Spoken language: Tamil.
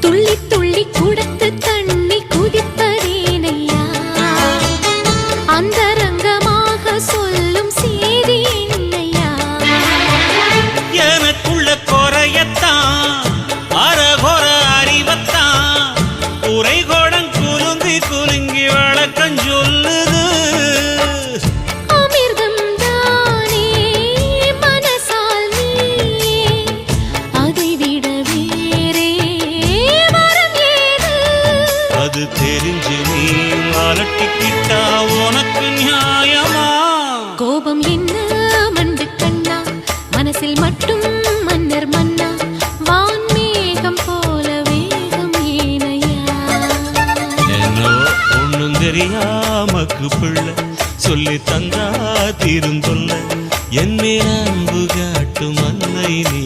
துள்ளி துள்ளி குடத்து தண்ணி குதிப்பதேனையா அந்தரங்கமாக சொல்லும் செய்தி என்னையா எனக்குள்ள குறையத்தான் அரகொர அறிவத்தான் உரைகோடம் குலுங்கி குலுங்கி வழக்கம் சொல்லுது அமிர்தம் தானே மனசால் நீயே அதை விட வேறே வரம் ஏது அது தெரிஞ்சு நீ அலட்டிக்கிட்டா உனக்கு நியாயமா கோபம் என்ன மண்டு கண்ணா மனசில் மட்டும் மன்னர் மன்னா வான்மேகம் போல வேகம் ஏனையா என்னோ ஒண்ணும் தெரியாமக்கு பிள்ளை சொல்லி தந்தா தீரும் தொல்ல என்னை அன்பு காட்டும் அன்னை நீ